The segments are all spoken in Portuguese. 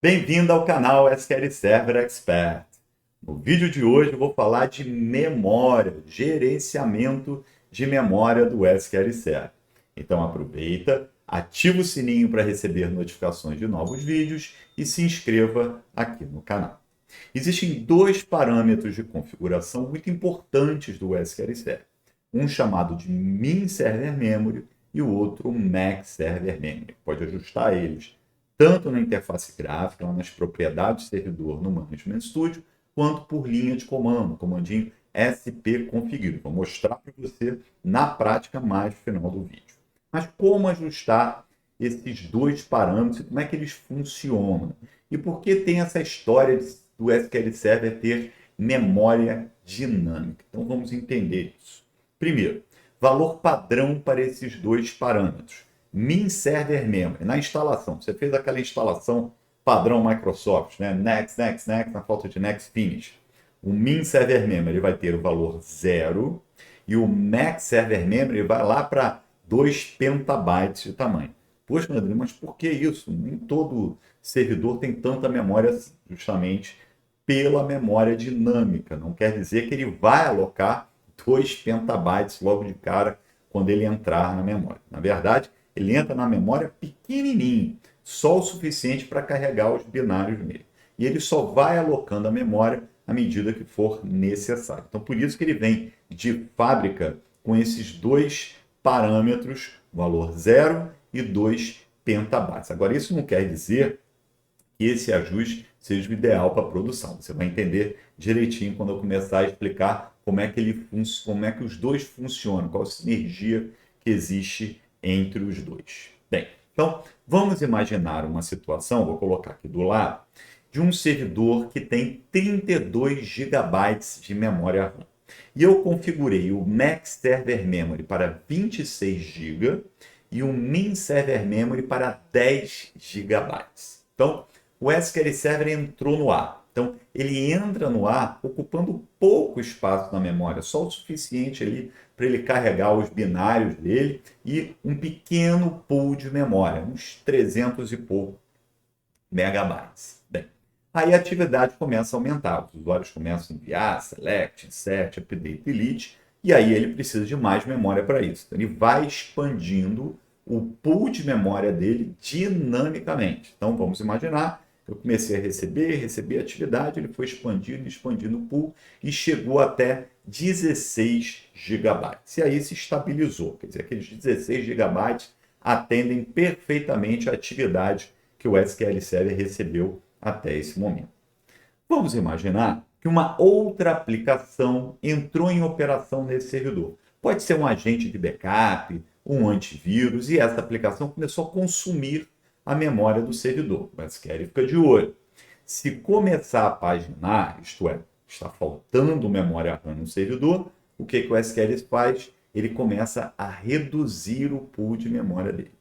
Bem-vindo ao canal SQL Server Expert. No vídeo de hoje eu vou falar de memória, gerenciamento de memória do SQL Server. Então aproveita, ativa o sininho para receber notificações de novos vídeos e se inscreva aqui no canal. Existem dois parâmetros de configuração muito importantes do SQL Server. Um chamado de Min Server Memory e o outro Max Server Memory. Pode ajustar eles tanto na interface gráfica, lá nas propriedades do servidor no Management Studio, quanto por linha de comando, comandinho spconfigure. Vou mostrar para você na prática mais no final do vídeo. Mas como ajustar esses dois parâmetros e como é que eles funcionam? E por que tem essa história do SQL Server ter memória dinâmica? Então vamos entender isso. Primeiro, valor padrão para esses dois parâmetros. Min Server Memory. Na instalação, você fez aquela instalação padrão Microsoft, né? Next, next, next, na falta de next, finish. O Min Server Memory vai ter o valor 0 e o Max Server Memory vai lá para 2 petabytes de tamanho. Poxa, André, mas por que isso? Nem todo servidor tem tanta memória justamente pela memória dinâmica. Não quer dizer que ele vai alocar 2 petabytes logo de cara quando ele entrar na memória. Na verdade, ele entra na memória pequenininho, só o suficiente para carregar os binários nele. E ele só vai alocando a memória à medida que for necessário. Então, por isso que ele vem de fábrica com esses dois parâmetros, valor 0 e 2 petabytes. Agora, isso não quer dizer que esse ajuste seja o ideal para a produção. Você vai entender direitinho quando eu começar a explicar como é que os dois funcionam, qual a sinergia que existe entre os dois. Bem, então vamos imaginar uma situação, vou colocar aqui do lado, de um servidor que tem 32 gigabytes de memória RAM. E eu configurei o Max Server Memory para 26 GB e o Min Server Memory para 10 gigabytes. Então, o SQL Server entrou no ar. Então, ele entra no ar ocupando pouco espaço na memória, só o suficiente ali para ele carregar os binários dele e um pequeno pool de memória, uns 300 e pouco megabytes. Bem, aí a atividade começa a aumentar, os usuários começam a enviar, select, insert, update, delete, e aí ele precisa de mais memória para isso. Então, ele vai expandindo o pool de memória dele dinamicamente. Então, vamos imaginar, eu comecei a receber atividade, ele foi expandindo o pool e chegou até 16 gigabytes. E aí se estabilizou, quer dizer, aqueles 16 gigabytes atendem perfeitamente a atividade que o SQL Server recebeu até esse momento. Vamos imaginar que uma outra aplicação entrou em operação nesse servidor. Pode ser um agente de backup, um antivírus, e essa aplicação começou a consumir a memória do servidor. O SQL fica de olho. Se começar a paginar, isto é, está faltando memória RAM no servidor, o que o SQL faz? Ele começa a reduzir o pool de memória dele.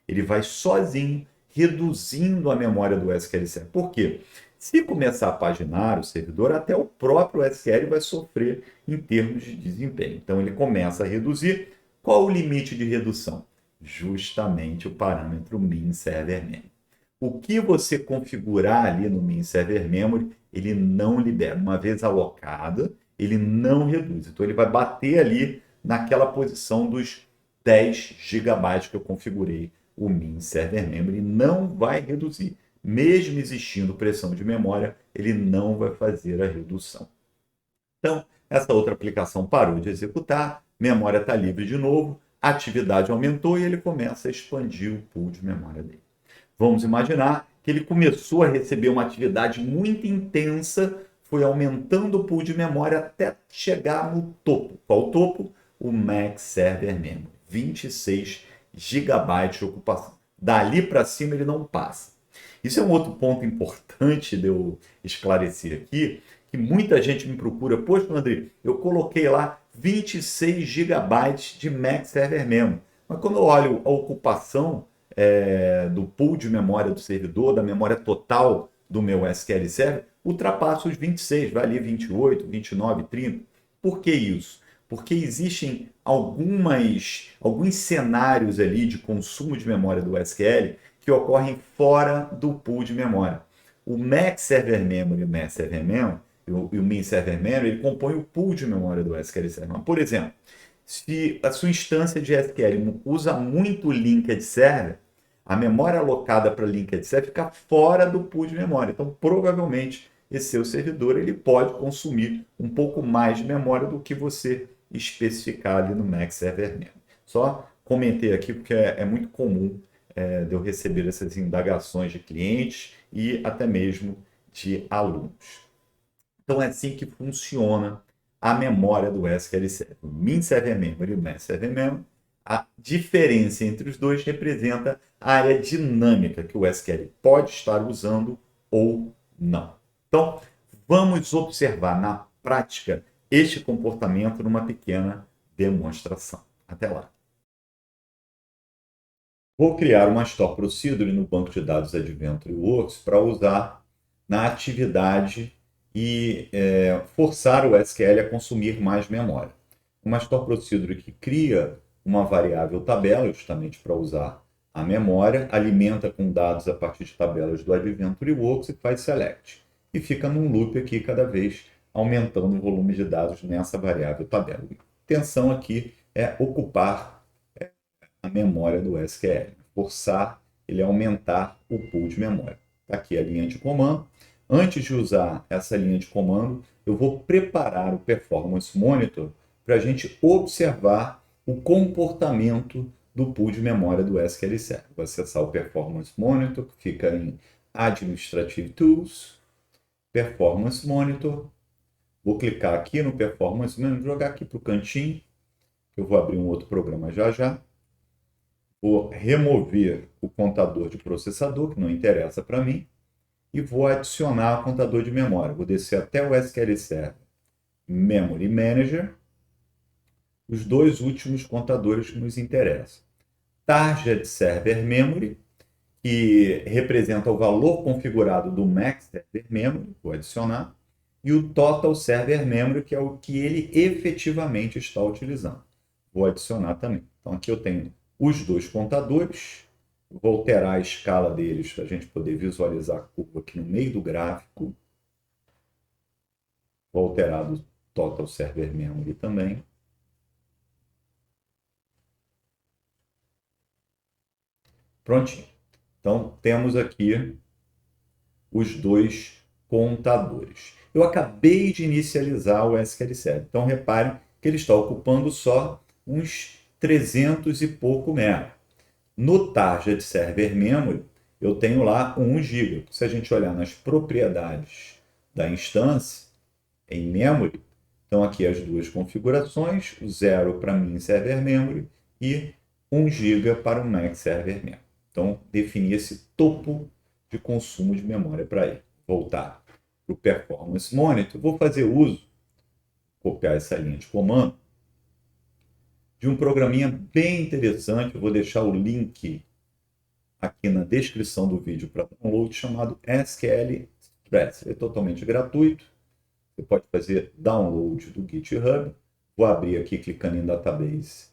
Ele vai sozinho reduzindo a memória do SQL Server. Por quê? Se começar a paginar o servidor, até o próprio SQL vai sofrer em termos de desempenho. Então ele começa a reduzir. Qual o limite de redução? Justamente o parâmetro Min Server Memory. O que você configurar ali no Min Server Memory, ele não libera. Uma vez alocada, ele não reduz. Então ele vai bater ali naquela posição dos 10 GB que eu configurei o Min Server Memory, não vai reduzir. Mesmo existindo pressão de memória, ele não vai fazer a redução. Então, essa outra aplicação parou de executar, memória está livre de novo, a atividade aumentou e ele começa a expandir o pool de memória dele. Vamos imaginar que ele começou a receber uma atividade muito intensa, foi aumentando o pool de memória até chegar no topo. Qual o topo? O Max Server Memory, 26 GB de ocupação. Dali para cima ele não passa. Isso é um outro ponto importante de eu esclarecer aqui, que muita gente me procura. Poxa, André, eu coloquei lá 26 gigabytes de Max Server Memory. Mas quando eu olho a ocupação do pool de memória do servidor, da memória total do meu SQL Server, ultrapassa os 26, vai ali 28, 29, 30. Por que isso? Porque existem alguns cenários ali de consumo de memória do SQL que ocorrem fora do pool de memória. o Max Server Memory, o Max Server Memory e o Min Server Memory, ele compõe o pool de memória do SQL Server. Por exemplo, se a sua instância de SQL usa muito o linked server, a memória alocada para linked server fica fora do pool de memória. Então, provavelmente, esse seu servidor ele pode consumir um pouco mais de memória do que você especificar ali no Max Server Memory. Só comentei aqui porque é muito comum de eu receber essas indagações de clientes e até mesmo de alunos. Então, é assim que funciona a memória do SQL Server. O Min Server Memory e o Max Server Memory. A diferença entre os dois representa a área dinâmica que o SQL pode estar usando ou não. Então, vamos observar na prática este comportamento numa pequena demonstração. Até lá. Vou criar uma Store Procedure no banco de dados Adventure Works para usar na atividade e forçar o SQL a consumir mais memória. Uma Store Procedure que cria uma variável tabela, justamente para usar a memória, alimenta com dados a partir de tabelas do Adventure Works e faz select. E fica num loop aqui, cada vez aumentando o volume de dados nessa variável tabela. A intenção aqui é ocupar a memória do SQL, forçar ele a aumentar o pool de memória. Está aqui a linha de comando. Antes de usar essa linha de comando, eu vou preparar o Performance Monitor para a gente observar o comportamento do pool de memória do SQL Server. Vou acessar o Performance Monitor, que fica em Administrative Tools, Performance Monitor. Vou clicar aqui no Performance Monitor, jogar aqui para o cantinho. Eu vou abrir um outro programa já já. Vou remover o contador de processador, que não interessa para mim, e vou adicionar o contador de memória. Vou descer até o SQL Server Memory Manager, os dois últimos contadores que nos interessam. Target Server Memory, que representa o valor configurado do Max Server Memory, vou adicionar, e o Total Server Memory, que é o que ele efetivamente está utilizando. Vou adicionar também. Então aqui eu tenho os dois contadores, vou alterar a escala deles para a gente poder visualizar a curva aqui no meio do gráfico. Vou alterar o Total Server Memory também. Prontinho. Então, temos aqui os dois contadores. Eu acabei de inicializar o SQL Server. Então, reparem que ele está ocupando só uns 300 e pouco MB. No Target Server Memory, eu tenho lá 1 GB. Se a gente olhar nas propriedades da instância, em Memory, então aqui as duas configurações, 0 para Min Server Memory e 1 GB para o Max Server Memory. Então, defini esse topo de consumo de memória para ele. Voltar para o Performance Monitor, vou fazer uso, copiar essa linha de comando, de um programinha bem interessante. Eu vou deixar o link aqui na descrição do vídeo para download, chamado SQL Express. É totalmente gratuito. Você pode fazer download do GitHub. Vou abrir aqui, clicando em Database,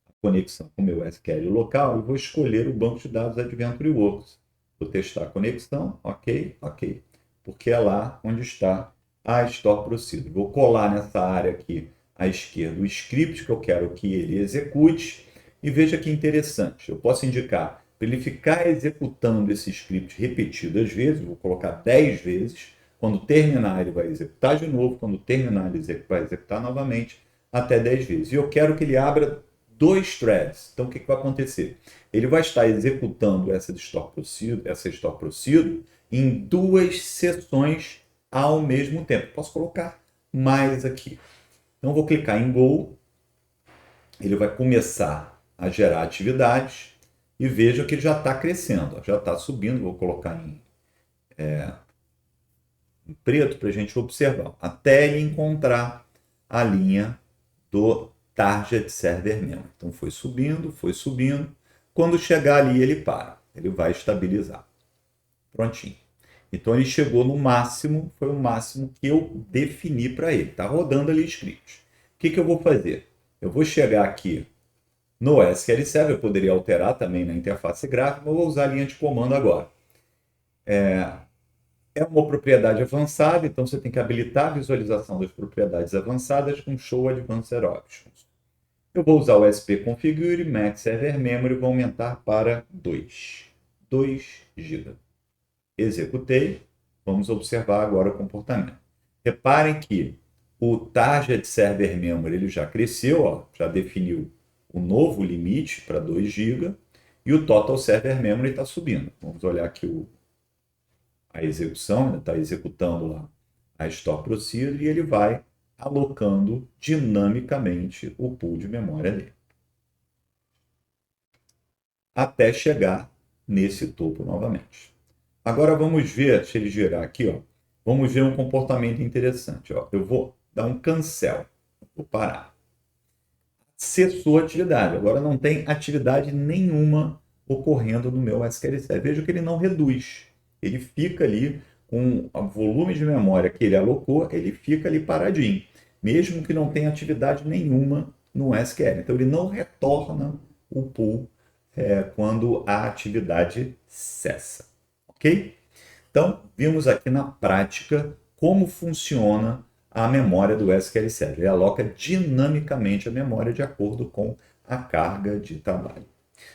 a conexão com o meu SQL local e vou escolher o banco de dados Adventure Works. Vou testar a conexão, ok, ok, porque é lá onde está a Store Procedure. Vou colar nessa área aqui à esquerda o script que eu quero que ele execute e veja que interessante. Eu posso indicar para ele ficar executando esse script repetidas vezes, vou colocar 10 vezes. Quando terminar, ele vai executar de novo. Quando terminar, ele vai executar novamente até 10 vezes. E eu quero que ele abra 2 threads. Então, o que vai acontecer? Ele vai estar executando essa Store Procedure em 2 sessões ao mesmo tempo. Posso colocar mais aqui. Então, vou clicar em Go. Ele vai começar a gerar atividades. E veja que ele já está crescendo, já está subindo. Vou colocar em preto para a gente observar, até ele encontrar a linha do Target Server Memory. Então foi subindo, foi subindo. Quando chegar ali, ele para, ele vai estabilizar. Prontinho. Então ele chegou no máximo, foi o máximo que eu defini para ele. Está rodando ali script. O que eu vou fazer? Eu vou chegar aqui no SQL Server, eu poderia alterar também na interface gráfica, mas vou usar a linha de comando agora. É uma propriedade avançada, então você tem que habilitar a visualização das propriedades avançadas com Show Advanced Options. Eu vou usar o SP Configure, Max Server Memory, vou aumentar para 2 GB. Executei. Vamos observar agora o comportamento. Reparem que o Target Server Memory ele já cresceu, ó, já definiu o novo limite para 2 GB e o Total Server Memory está subindo. Vamos olhar aqui a execução, está executando lá a Store Procedure e ele vai alocando dinamicamente o pool de memória dele. Até chegar nesse topo novamente. Agora vamos ver, se ele girar aqui, ó, vamos ver um comportamento interessante. Ó. Eu vou dar um cancel, vou parar. Cessou a atividade, agora não tem atividade nenhuma ocorrendo no meu SQL Server. Veja que ele não reduz, ele fica ali com o volume de memória que ele alocou, ele fica ali paradinho, mesmo que não tenha atividade nenhuma no SQL. Então ele não retorna o pool quando a atividade cessa. Ok? Então, vimos aqui na prática como funciona a memória do SQL Server. Ele aloca dinamicamente a memória de acordo com a carga de trabalho.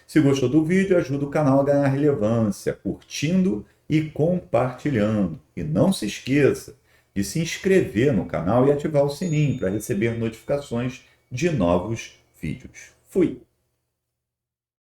Se gostou do vídeo, ajuda o canal a ganhar relevância, curtindo e compartilhando. E não se esqueça de se inscrever no canal e ativar o sininho para receber notificações de novos vídeos. Fui!